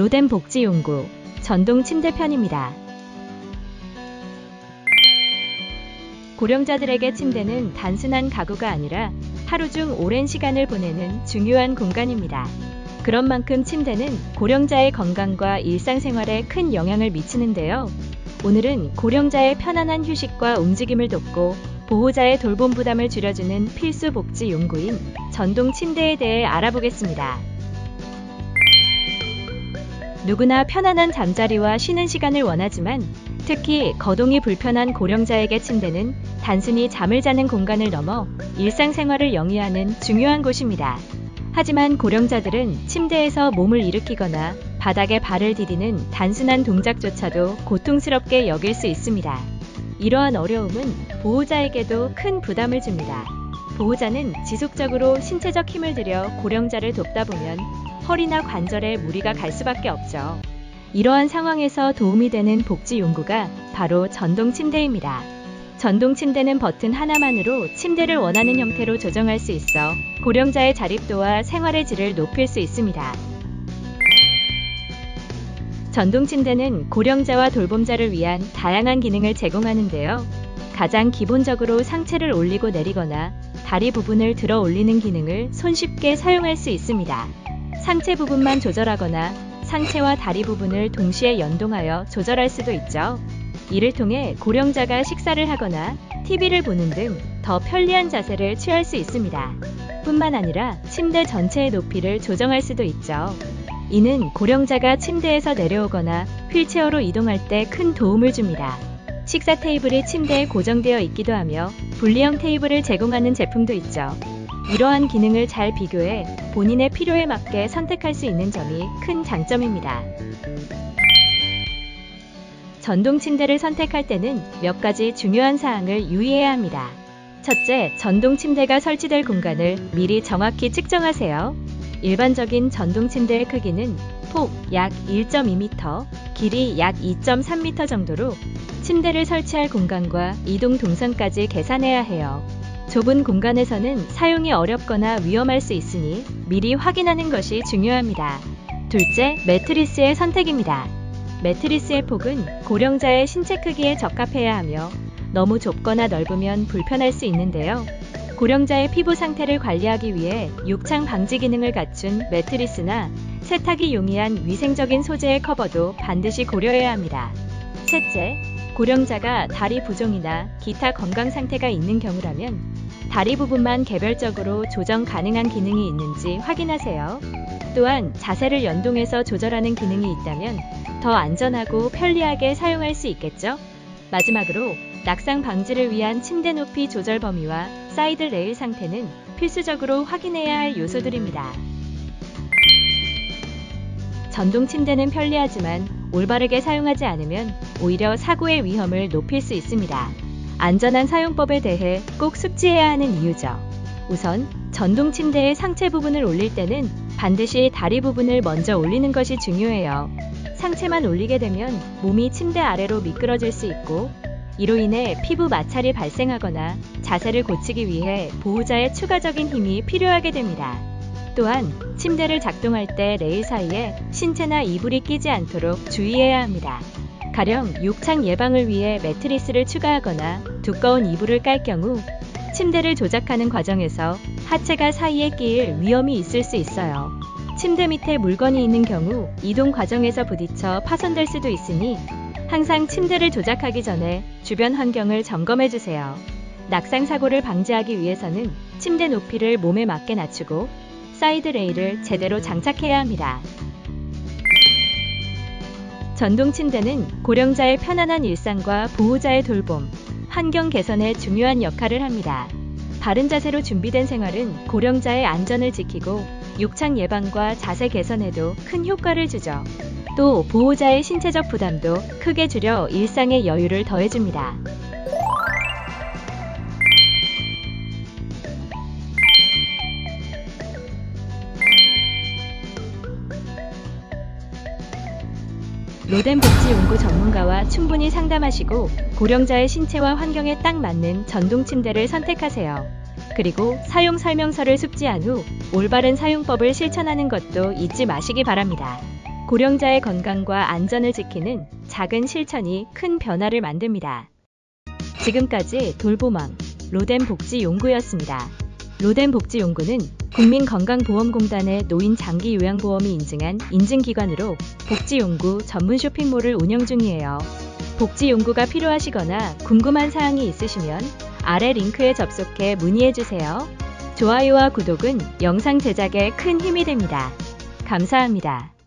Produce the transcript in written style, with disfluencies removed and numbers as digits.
로덴 복지용구 전동 침대 편입니다. 고령자들에게 침대는 단순한 가구가 아니라 하루 중 오랜 시간을 보내는 중요한 공간입니다. 그런 만큼 침대는 고령자의 건강과 일상생활에 큰 영향을 미치는데요. 오늘은 고령자의 편안한 휴식과 움직임을 돕고 보호자의 돌봄 부담을 줄여주는 필수 복지 용구인 전동 침대에 대해 알아보겠습니다. 누구나 편안한 잠자리와 쉬는 시간을 원하지만 특히 거동이 불편한 고령자에게 침대는 단순히 잠을 자는 공간을 넘어 일상생활을 영위하는 중요한 곳입니다. 하지만 고령자들은 침대에서 몸을 일으키거나 바닥에 발을 디디는 단순한 동작조차도 고통스럽게 여길 수 있습니다. 이러한 어려움은 보호자에게도 큰 부담을 줍니다. 보호자는 지속적으로 신체적 힘을 들여 고령자를 돕다 보면 허리나 관절에 무리가 갈 수밖에 없죠. 이러한 상황에서 도움이 되는 복지 용구가 바로 전동 침대입니다. 전동 침대는 버튼 하나만으로 침대를 원하는 형태로 조정할 수 있어 고령자의 자립도와 생활의 질을 높일 수 있습니다. 전동 침대는 고령자와 돌봄자를 위한 다양한 기능을 제공하는데요. 가장 기본적으로 상체를 올리고 내리거나 다리 부분을 들어 올리는 기능을 손쉽게 사용할 수 있습니다. 상체 부분만 조절하거나 상체와 다리 부분을 동시에 연동하여 조절할 수도 있죠. 이를 통해 고령자가 식사를 하거나 TV를 보는 등 더 편리한 자세를 취할 수 있습니다. 뿐만 아니라 침대 전체의 높이를 조정할 수도 있죠. 이는 고령자가 침대에서 내려오거나 휠체어로 이동할 때 큰 도움을 줍니다. 식사 테이블이 침대에 고정되어 있기도 하며 분리형 테이블을 제공하는 제품도 있죠. 이러한 기능을 잘 비교해 본인의 필요에 맞게 선택할 수 있는 점이 큰 장점입니다. 전동 침대를 선택할 때는 몇 가지 중요한 사항을 유의해야 합니다. 첫째, 전동 침대가 설치될 공간을 미리 정확히 측정하세요. 일반적인 전동 침대의 크기는 폭 약 1.2m, 길이 약 2.3m 정도로 침대를 설치할 공간과 이동 동선까지 계산해야 해요. 좁은 공간에서는 사용이 어렵거나 위험할 수 있으니 미리 확인하는 것이 중요합니다. 둘째, 매트리스의 선택입니다. 매트리스의 폭은 고령자의 신체 크기에 적합해야 하며 너무 좁거나 넓으면 불편할 수 있는데요. 고령자의 피부 상태를 관리하기 위해 욕창 방지 기능을 갖춘 매트리스나 세탁이 용이한 위생적인 소재의 커버도 반드시 고려해야 합니다. 셋째, 고령자가 다리 부종이나 기타 건강 상태가 있는 경우라면 다리 부분만 개별적으로 조정 가능한 기능이 있는지 확인하세요. 또한 자세를 연동해서 조절하는 기능이 있다면 더 안전하고 편리하게 사용할 수 있겠죠? 마지막으로 낙상 방지를 위한 침대 높이 조절 범위와 사이드 레일 상태는 필수적으로 확인해야 할 요소들입니다. 전동 침대는 편리하지만 올바르게 사용하지 않으면 오히려 사고의 위험을 높일 수 있습니다. 안전한 사용법에 대해 꼭 숙지해야 하는 이유죠. 우선 전동 침대의 상체 부분을 올릴 때는 반드시 다리 부분을 먼저 올리는 것이 중요해요. 상체만 올리게 되면 몸이 침대 아래로 미끄러질 수 있고 이로 인해 피부 마찰이 발생하거나 자세를 고치기 위해 보호자의 추가적인 힘이 필요하게 됩니다. 또한 침대를 작동할 때 레일 사이에 신체나 이불이 끼지 않도록 주의해야 합니다. 가령 욕창 예방을 위해 매트리스를 추가하거나 두꺼운 이불을 깔 경우 침대를 조작하는 과정에서 하체가 사이에 끼일 위험이 있을 수 있어요. 침대 밑에 물건이 있는 경우 이동 과정에서 부딪혀 파손될 수도 있으니 항상 침대를 조작하기 전에 주변 환경을 점검해 주세요. 낙상 사고를 방지하기 위해서는 침대 높이를 몸에 맞게 낮추고 사이드 레일을 제대로 장착해야 합니다. 전동 침대는 고령자의 편안한 일상과 보호자의 돌봄, 환경 개선에 중요한 역할을 합니다. 바른 자세로 준비된 생활은 고령자의 안전을 지키고 욕창 예방과 자세 개선에도 큰 효과를 주죠. 또 보호자의 신체적 부담도 크게 줄여 일상의 여유를 더해줍니다. 로덴 복지용구 전문가와 충분히 상담하시고 고령자의 신체와 환경에 딱 맞는 전동 침대를 선택하세요. 그리고 사용 설명서를 숙지한 후 올바른 사용법을 실천하는 것도 잊지 마시기 바랍니다. 고령자의 건강과 안전을 지키는 작은 실천이 큰 변화를 만듭니다. 지금까지 돌보망 로덴복지연구였습니다. 로덴복지연구는 국민건강보험공단의 노인장기요양보험이 인증한 인증기관으로 복지연구 전문 쇼핑몰을 운영 중이에요. 복지연구가 필요하시거나 궁금한 사항이 있으시면 아래 링크에 접속해 문의해주세요. 좋아요와 구독은 영상 제작에 큰 힘이 됩니다. 감사합니다.